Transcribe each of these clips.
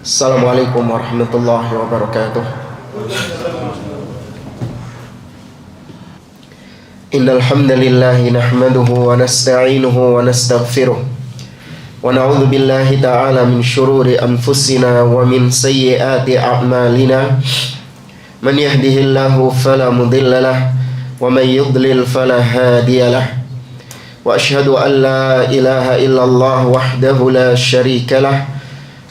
Assalamualaikum warahmatullahi wabarakatuh. Innal hamdalillah nahmaduhu wa nasta'inuhu wa nastaghfiruh wa na'udzu billahi ta'ala min shururi anfusina wa min sayyiati a'malina. Man yahdihillahu fala mudilla lahu wa man yudlil fala hadiya lahu. Wa ashhadu an la ilaha illallah wahdahu la syarika lah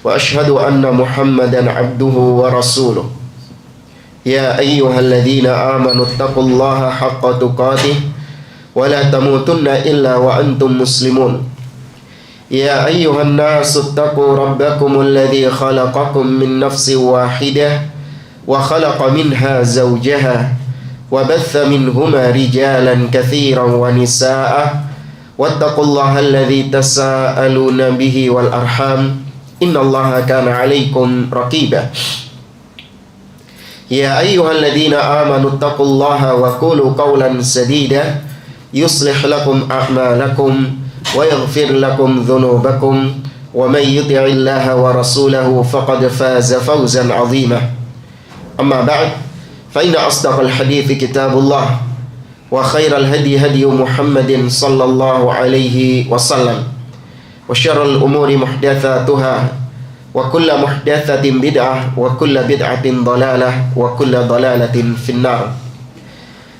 wa ashhadu anna Muhammadan abduhu wa rasuluh. Ya ayyuhalladzina amanu taqullaha haqqa tuqatih wa la tamutunna illa wa antum muslimun. Ya ayyuhan nasu taqu rabbakumul ladzi khalaqakum min nafsin wahidah wa khalaqa minha zawjaha wa batha minhuma rijalan katsiran wa nisaa'a wattaqullaha alladzi tasaaluna bihi wal arham innallaha kana 'alaikum raqiba. Ya ayyuhalladzina amanu taqullaha wa qulu qawlan sadida yuslih lakum a'malakum wa yaghfir lakum dhunubakum wa may yuti'illaha wa rasulahu faqad faza fawzan 'azima. Amma ba'd, fa inna asdaqal hadithi kitabullah wa khairal hadi hadi Muhammadin sallallahu alaihi wasallam wa syarrul umuri muhdatsatuha wa kullu muhdatsatin bid'ah wa kullu bid'atin dhalalah wa kullu dhalalatin finnar.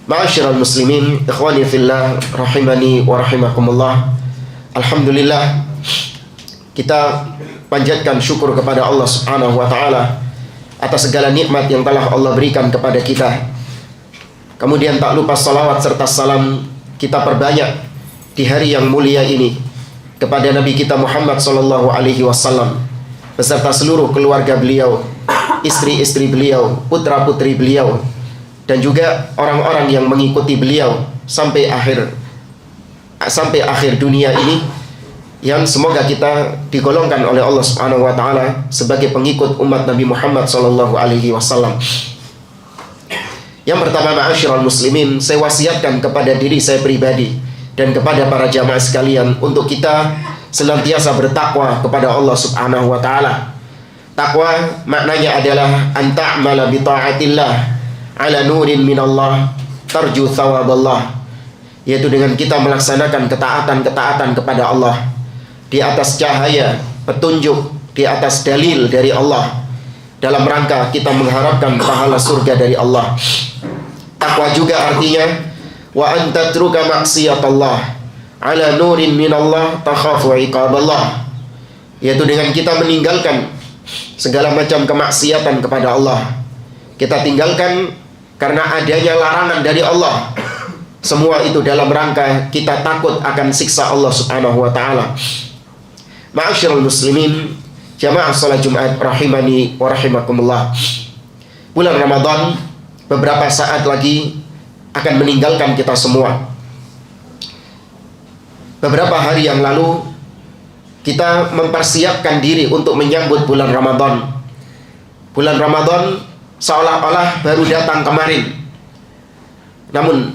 Ma'asyiral muslimin, ikhwani fillah rahimani wa rahimakumullah. Alhamdulillah, kita panjatkan syukur kepada Allah Subhanahu wa taala atas segala nikmat yang telah Allah berikan kepada kita. Kemudian tak lupa salawat serta salam kita perbanyak di hari yang mulia ini kepada Nabi kita Muhammad sallallahu alaihi wasallam beserta seluruh keluarga beliau, istri-istri beliau, putra-putri beliau, dan juga orang-orang yang mengikuti beliau sampai akhir dunia ini, yang semoga kita digolongkan oleh Allah Subhanahu wa taala sebagai pengikut umat Nabi Muhammad sallallahu alaihi wasallam. Yang pertama, ma'asyiral muslimin, saya wasiatkan kepada diri saya pribadi dan kepada para jamaah sekalian untuk kita senantiasa bertakwa kepada Allah Subhanahu wa taala. Takwa maknanya adalah anta'mala bi ta'atillah ala nurin minallah tarju thawaballah, yaitu dengan kita melaksanakan ketaatan-ketaatan kepada Allah di atas cahaya petunjuk, di atas dalil dari Allah, dalam rangka kita mengharapkan pahala surga dari Allah. Takwa juga artinya wa antatruka maksiatallah ala nurin minallah takhafu iqaballah, yaitu dengan kita meninggalkan segala macam kemaksiatan kepada Allah. Kita tinggalkan karena adanya larangan dari Allah. Semua itu dalam rangka kita takut akan siksa Allah Subhanahu wa taala. Ma'asyiral muslimin, jamaah salat Jumat rahimani wa rahimakumullah. Bulan Ramadan beberapa saat lagi akan meninggalkan kita semua. Beberapa hari yang lalu kita mempersiapkan diri untuk menyambut bulan Ramadan. Bulan Ramadan seolah-olah baru datang kemarin. Namun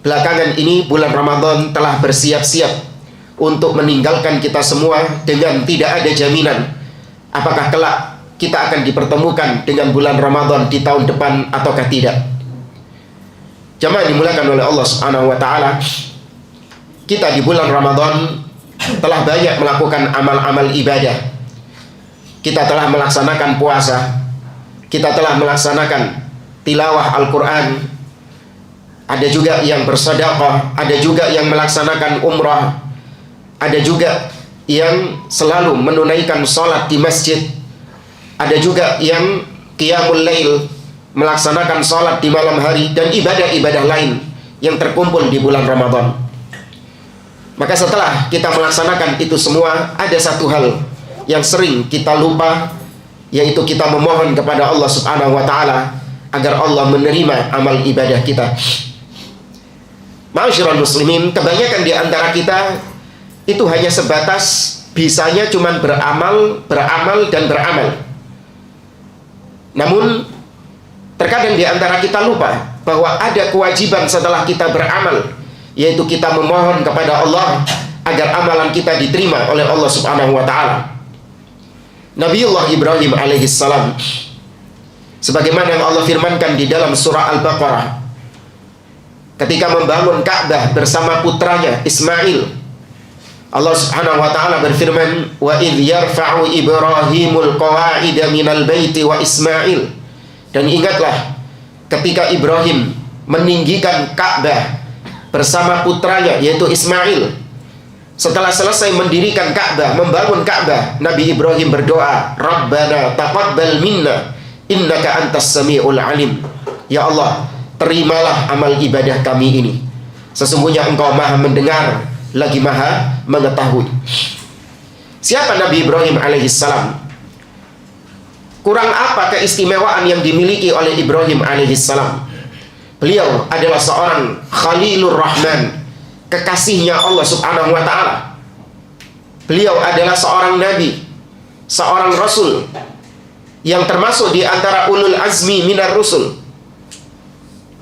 belakangan ini bulan Ramadan telah bersiap-siap untuk meninggalkan kita semua dengan tidak ada jaminan apakah kelak kita akan dipertemukan dengan bulan Ramadan di tahun depan ataukah tidak. Jamaah dimulakan oleh Allah Subhanahu wa taala, kita di bulan Ramadan telah banyak melakukan amal-amal ibadah. Kita telah melaksanakan puasa, kita telah melaksanakan tilawah Al-Quran, ada juga yang bersedekah, ada juga yang melaksanakan umrah, ada juga yang selalu menunaikan sholat di masjid, ada juga yang qiyamul lail, melaksanakan sholat di malam hari, dan ibadah-ibadah lain yang terkumpul di bulan Ramadan. Maka setelah kita melaksanakan itu semua, ada satu hal yang sering kita lupa, yaitu kita memohon kepada Allah Subhanahu wa taala agar Allah menerima amal ibadah kita. Ma'asyiral muslimin, kebanyakan di antara kita itu hanya sebatas bisanya cuman beramal, dan beramal. Namun terkadang di antara kita lupa bahwa ada kewajiban setelah kita beramal, yaitu kita memohon kepada Allah agar amalan kita diterima oleh Allah Subhanahu wa taala. Nabiullah Ibrahim alaihissalam, sebagaimana yang Allah firmankan di dalam surah Al-Baqarah, ketika membangun Ka'bah bersama putranya Ismail, Allah Subhanahu wa taala berfirman, "Wa idh yarfa'u Ibrahimul qawa'ida minal baiti wa Ismail." Dan ingatlah ketika Ibrahim meninggikan Ka'bah bersama putranya yaitu Ismail. Setelah selesai mendirikan Ka'bah, membangun Ka'bah, Nabi Ibrahim berdoa, "Rabbana taqabbal minna innaka antas samiul alim." Ya Allah, terimalah amal ibadah kami ini. Sesungguhnya Engkau Maha mendengar lagi Maha mengetahui. Siapa Nabi Ibrahim alaihissalam? Kurang apa keistimewaan yang dimiliki oleh Ibrahim alaihissalam? Beliau adalah seorang Khalilur Rahman, kekasihnya Allah Subhanahu wa taala. Beliau adalah seorang nabi, seorang rasul yang termasuk di antara ulul azmi minar rusul.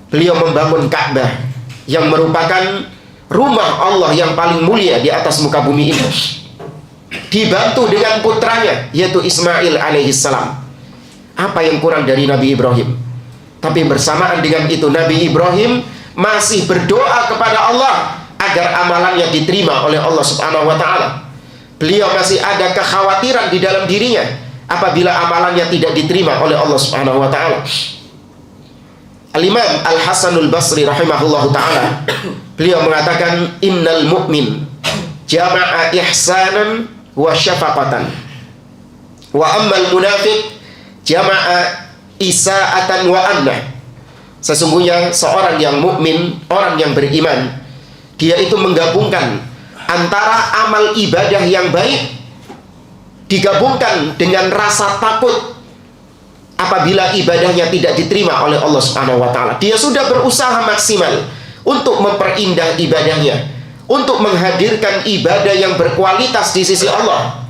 Beliau membangun Ka'bah yang merupakan rumah Allah yang paling mulia di atas muka bumi ini, dibantu dengan putranya yaitu Ismail alaihissalam. Apa yang kurang dari Nabi Ibrahim? Tapi bersamaan dengan itu, Nabi Ibrahim masih berdoa kepada Allah agar amalannya diterima oleh Allah Subhanahu wa taala. Beliau masih ada kekhawatiran di dalam dirinya apabila amalannya tidak diterima oleh Allah Subhanahu wa taala. Al-Imam Al-Hasanul Basri rahimahullahu ta'ala, beliau mengatakan, "Innal mu'min jama'a ihsanan wa syafaqatan, wa ammal munafiq jama'a isa'atan wa annah." Sesungguhnya seorang yang mukmin, orang yang beriman, dia itu menggabungkan antara amal ibadah yang baik digabungkan dengan rasa takut apabila ibadahnya tidak diterima oleh Allah Subhanahu wa taala. Dia sudah berusaha maksimal untuk memperindah ibadahnya, untuk menghadirkan ibadah yang berkualitas di sisi Allah.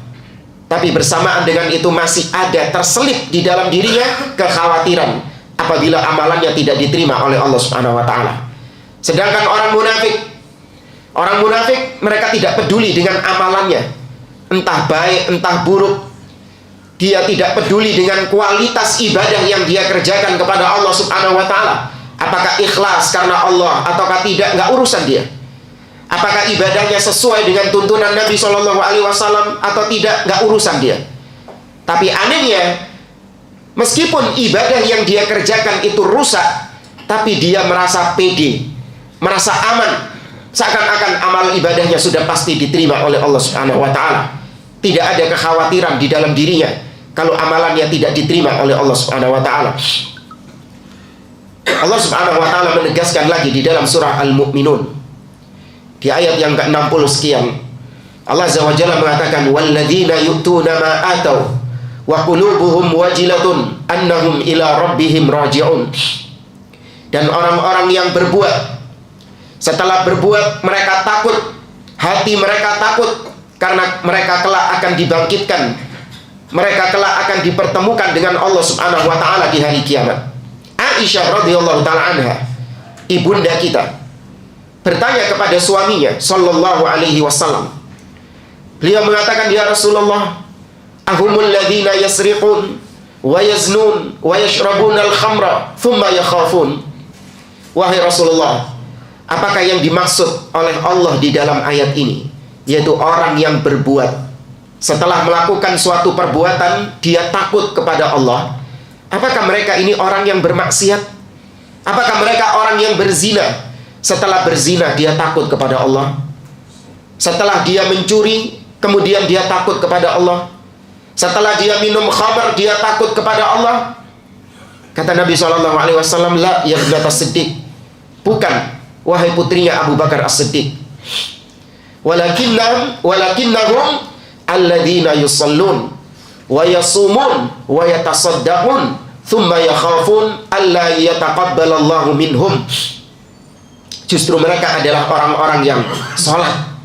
Tapi bersamaan dengan itu masih ada terselip di dalam dirinya kekhawatiran apabila amalannya tidak diterima oleh Allah Subhanahu wa taala. Sedangkan orang munafik mereka tidak peduli dengan amalannya, entah baik entah buruk. Dia tidak peduli dengan kualitas ibadah yang dia kerjakan kepada Allah Subhanahu wa taala. Apakah ikhlas karena Allah ataukah tidak, enggak urusan dia. Apakah ibadahnya sesuai dengan tuntunan Nabi Shallallahu alaihi wasallam atau tidak, enggak urusan dia. Tapi anehnya, meskipun ibadah yang dia kerjakan itu rusak, tapi dia merasa pede, merasa aman, seakan-akan amal ibadahnya sudah pasti diterima oleh Allah Subhanahu wa taala. Tidak ada kekhawatiran di dalam dirinya kalau amalannya tidak diterima oleh Allah Subhanahu wa taala. Allah Subhanahu wa taala menegaskan lagi di dalam surah Al-Mu'minun di ayat yang ke-60 sekian. Allah Azza wa Jalla mengatakan, "Walladzina yu'tuna ma atau wa qulubuhum wajilatun annahum ila rabbihim raji'un." Dan orang-orang yang berbuat, setelah berbuat mereka takut, hati mereka takut karena mereka kelak akan dibangkitkan, mereka kelak akan dipertemukan dengan Allah Subhanahu wa taala di hari kiamat. Aisyah radhiyallahu taala anha, ibunda kita, bertanya kepada suaminya sallallahu alaihi wasallam. Beliau mengatakan, "Ya Rasulullah, ahumul ladzina yasriqun wa yaznun wa yashrabuna al-khamra thumma yakhafun." Wahai Rasulullah, apakah yang dimaksud oleh Allah di dalam ayat ini? Yaitu orang yang berbuat, setelah melakukan suatu perbuatan dia takut kepada Allah. Apakah mereka ini orang yang bermaksiat? Apakah mereka orang yang berzina? Setelah berzina dia takut kepada Allah. Setelah dia mencuri, kemudian dia takut kepada Allah. Setelah dia minum khamar, dia takut kepada Allah. Kata Nabi SAW, "La ya ibnata Siddiq." Bukan, wahai putrinya Abu Bakar As-Siddiq. Walakinnahum alladzina yusallun wa yasumun wa yatasaddaqun thumma yakhafun alla yataqabbalallahu minhum. Justru mereka adalah orang-orang yang sholat,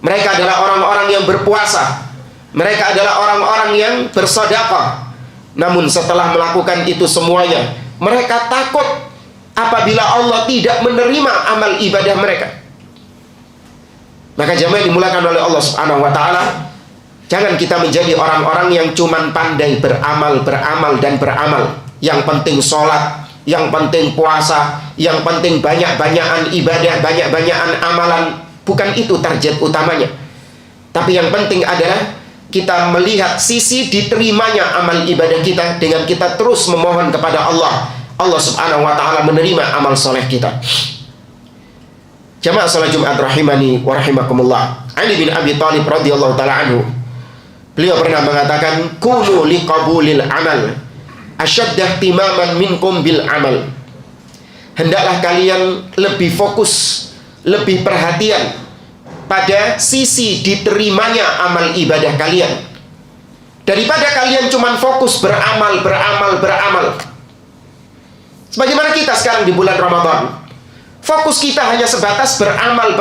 mereka adalah orang-orang yang berpuasa, mereka adalah orang-orang yang bersedekah. Namun setelah melakukan itu semuanya, mereka takut apabila Allah tidak menerima amal ibadah mereka. Maka jamaah yang dimulakan oleh Allah Subhanahu wa taala, jangan kita menjadi orang-orang yang cuman pandai beramal dan beramal. Yang penting sholat, yang penting puasa, yang penting banyak-banyakan ibadah, banyak-banyakan amalan. Bukan itu target utamanya. Tapi yang penting adalah kita melihat sisi diterimanya amal ibadah kita dengan kita terus memohon kepada Allah. Allah Subhanahu wa taala menerima amal soleh kita. Jamaah salat Jumat rahimani wa rahimakumullah. Ali bin Abi Thalib radhiyallahu taala anhu, beliau pernah mengatakan, kunu liqabulil amal asyadda ihtimaman minkum bil amal. Hendaklah kalian lebih fokus, lebih perhatian pada sisi diterimanya amal ibadah kalian, daripada kalian cuma fokus beramal. Sebagaimana kita sekarang di bulan Ramadan, fokus kita hanya sebatas beramal.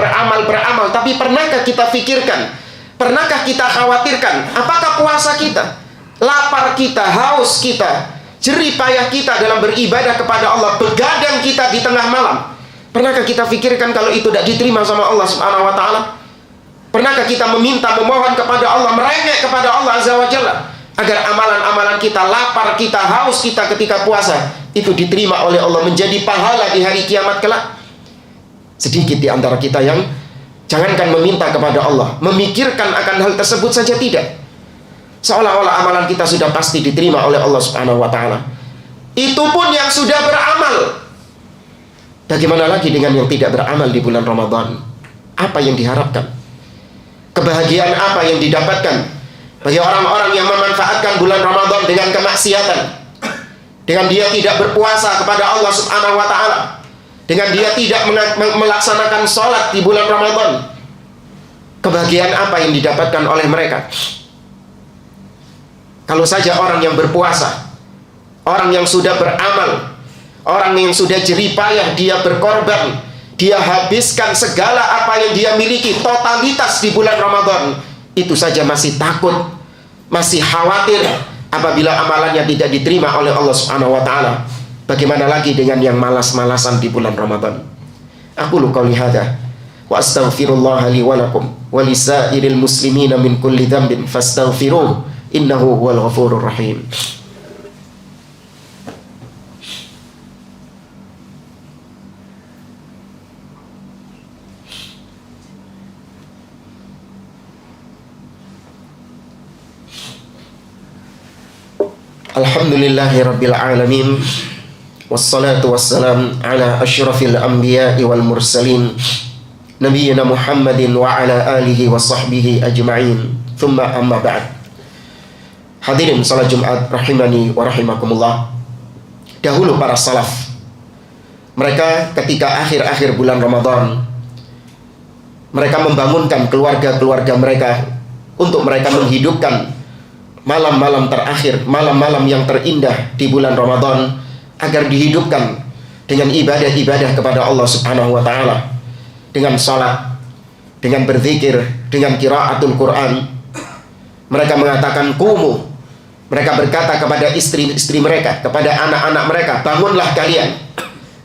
Tapi pernahkah kita pikirkan, pernahkah kita khawatirkan, apakah puasa kita, lapar kita, haus kita, jerih payah kita dalam beribadah kepada Allah, begadang kita di tengah malam, pernahkah kita pikirkan kalau itu tidak diterima sama Allah Subhanahu wa taala? Pernahkah kita meminta, memohon kepada Allah, merengek kepada Allah Azza wa Jalla agar amalan-amalan kita, lapar kita, haus kita ketika puasa itu diterima oleh Allah menjadi pahala di hari kiamat kelak? Sedikit di antara kita yang jangankan meminta kepada Allah, memikirkan akan hal tersebut saja tidak. Seolah-olah amalan kita sudah pasti diterima oleh Allah Subhanahu wa taala. Itu pun yang sudah beramal. Bagaimana lagi dengan yang tidak beramal di bulan Ramadan? Apa yang diharapkan? Kebahagiaan apa yang didapatkan bagi orang-orang yang memanfaatkan bulan Ramadan dengan kemaksiatan? Dengan dia tidak berpuasa kepada Allah Subhanahu wa taala, dengan dia tidak melaksanakan sholat di bulan Ramadan, kebahagiaan apa yang didapatkan oleh mereka? Kalau saja orang yang berpuasa, orang yang sudah beramal, orang yang sudah jerih payah, dia berkorban, dia habiskan segala apa yang dia miliki, totalitas di bulan Ramadan, itu saja masih takut, masih khawatir apabila amalannya tidak diterima oleh Allah Subhanahu wa taala. Bagaimana lagi dengan yang malas-malasan di bulan Ramadan? Aku qouli hadza wa astaghfirullah li wa lakum wa lisairil muslimina min kulli dhanbin fastaghfiruh innahu huwal ghafurur rahim. Alhamdulillahi rabbil alamin, wassalatu wassalam ala asyrafil anbiya'i wal mursalin, nabiyyina Muhammadin wa ala alihi wa sahbihi ajma'in. Thumma amma ba'd. Hadirin salat Jumat rahimani wa rahimakumullah. Dahulu para salaf, mereka ketika akhir-akhir bulan Ramadan, mereka membangunkan keluarga-keluarga mereka untuk mereka menghidupkan malam-malam terakhir, malam-malam yang terindah di bulan Ramadan, agar dihidupkan dengan ibadah-ibadah kepada Allah Subhanahu wa taala, dengan salat, dengan berzikir, dengan qiraatul Quran. Mereka mengatakan qumu. Mereka berkata kepada istri-istri mereka, kepada anak-anak mereka, bangunlah kalian.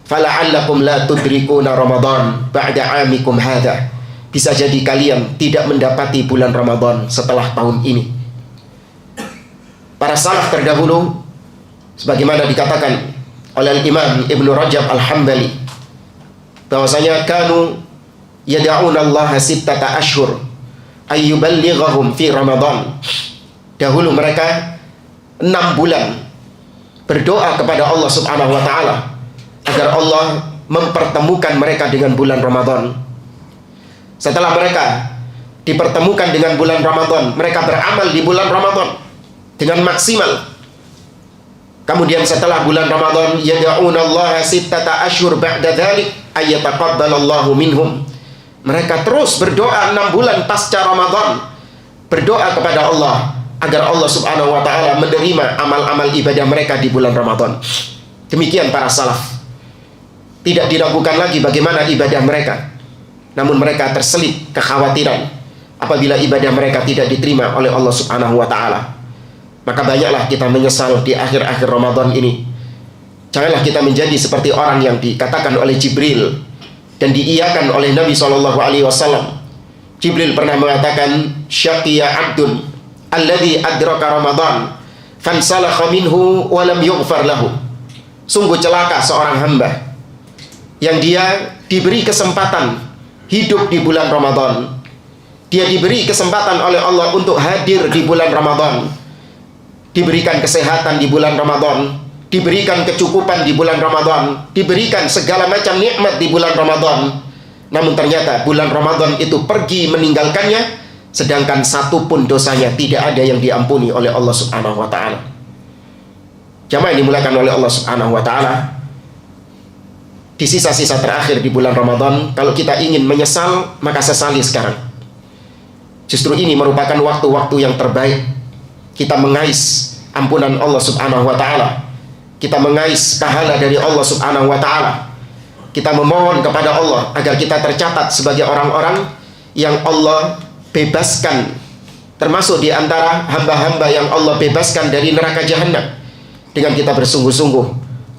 Fala'allakum la tudrikuna Ramadan ba'da 'amikum hadza. Bisa jadi kalian tidak mendapati bulan Ramadan setelah tahun ini. Para salaf terdahulu, sebagaimana dikatakan oleh Imam Ibnu Rajab Al-Hambali, bahwasanya kanu yad'una Allah sittata ashhur ayyuballighahum fi Ramadan. Dahulu mereka 6 bulan berdoa kepada Allah Subhanahu wa taala agar Allah mempertemukan mereka dengan bulan Ramadan. Setelah mereka dipertemukan dengan bulan Ramadan, mereka beramal di bulan Ramadan dengan maksimal. Kemudian setelah bulan Ramadan, yad'una Allah sittata ashhur ba'da dzalik ayyataqabbalallahu minhum. Mereka terus berdoa 6 bulan pasca Ramadan, berdoa kepada Allah agar Allah Subhanahu wa taala menerima amal-amal ibadah mereka di bulan Ramadan. Demikian para salaf. Tidak diragukan lagi bagaimana ibadah mereka. Namun mereka terselip kekhawatiran apabila ibadah mereka tidak diterima oleh Allah Subhanahu wa taala. Maka banyaklah kita menyesal di akhir-akhir Ramadan ini. Janganlah kita menjadi seperti orang yang dikatakan oleh Jibril dan diiyakan oleh Nabi SAW. Jibril pernah mengatakan, syaqiya abdun alladhi adraka Ramadan fansalakha minhu wa lam yughfar lahu. Sungguh celaka seorang hamba yang dia diberi kesempatan hidup di bulan Ramadan. Dia diberi kesempatan oleh Allah untuk hadir di bulan Ramadan, diberikan kesehatan di bulan Ramadan, diberikan kecukupan di bulan Ramadan, diberikan segala macam nikmat di bulan Ramadan. Namun ternyata bulan Ramadan itu pergi meninggalkannya, sedangkan satu pun dosanya tidak ada yang diampuni oleh Allah Subhanahu wa taala. Jamaah yang dimuliakan oleh Allah Subhanahu wa taala, di sisa-sisa terakhir di bulan Ramadan, kalau kita ingin menyesal, maka sesali sekarang. Justru ini merupakan waktu-waktu yang terbaik kita mengais ampunan Allah Subhanahu wa taala. Kita mengais pahala dari Allah Subhanahu wa taala. Kita memohon kepada Allah agar kita tercatat sebagai orang-orang yang Allah bebaskan, termasuk di antara hamba-hamba yang Allah bebaskan dari neraka jahanam, dengan kita bersungguh-sungguh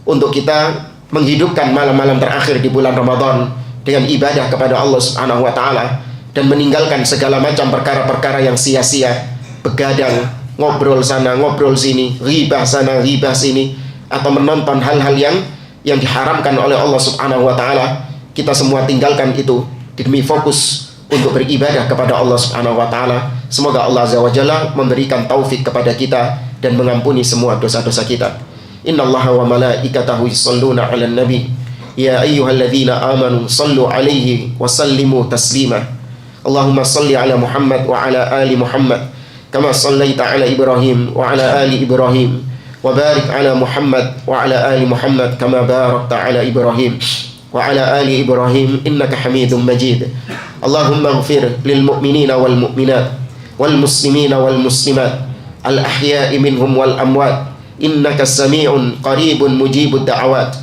untuk kita menghidupkan malam-malam terakhir di bulan Ramadan dengan ibadah kepada Allah Subhanahu wa taala, dan meninggalkan segala macam perkara-perkara yang sia-sia, begadang, ngobrol sana, ngobrol sini, ghibah sana, ghibah sini, atau menonton hal-hal yang diharamkan oleh Allah Subhanahu wa taala. Kita semua tinggalkan itu demi fokus untuk beribadah kepada Allah Subhanahu wa taala. Semoga Allah Azza wa Jalla memberikan taufik kepada kita dan mengampuni semua dosa-dosa kita. Innallaha wa malaikatahu yusholluna 'alan nabi ya ayyuhalladzina amanu shallu 'alaihi wa sallimu taslima. Allahumma shalli 'ala Muhammad wa 'ala ali Muhammad kama shallaita 'ala Ibrahim wa 'ala ali Ibrahim wa barik 'ala Muhammad wa 'ala ali Muhammad kama barakta 'ala Ibrahim wa 'ala ali Ibrahim innaka Hamidum Majid. Allahumma ighfir lil mu'minina wal mu'minat wal muslimina wal muslimat al ahya'i minhum wal amwat innaka sami'un qaribun mujibud da'awat.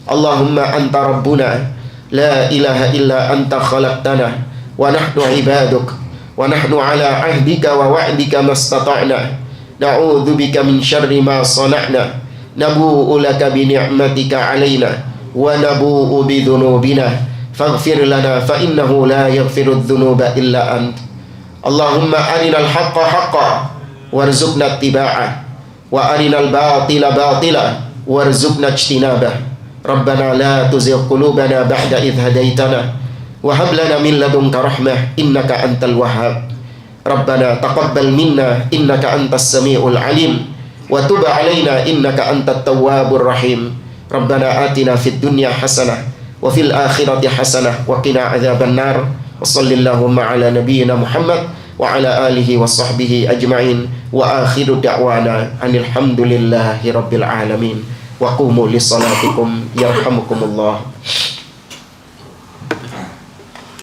Allahumma anta rabbuna la ilaha illa anta khalaqtana wa nahnu ibaduk wa nahnu ala ahdika wa wa'dika mastata'na na'udzu bika min syarri ma sana'na nabu'u laka bi ni'matika 'alaina wa nabu'u bi dhunubina faghfir lana fa innahu la yaghfiru dhunuba illa ant. Allahumma arinal haqqa haqqan warzuqna ittiba'ah wa arinal batila batila warzuqna ijtinabah. Rabbana la tuzigh qulubana ba'da idh hadaitana wa hab lana min ladunka rahmah innaka antal wahhab. Rabbana taqabbal minna innaka antas samiul alim wa tub alaina innaka antat tawwabur rahim. Rabbana atina fid dunya hasanah wa fil akhirati hasanah wa qina adzaban nar. Wa sallallahu ala nabiyyina Muhammad wa ala alihi wa sahbihi ajma'in wa akhiru da'wana anil hamdulillahi rabbil alamin wa qumu li salatikum yarhamukumullah.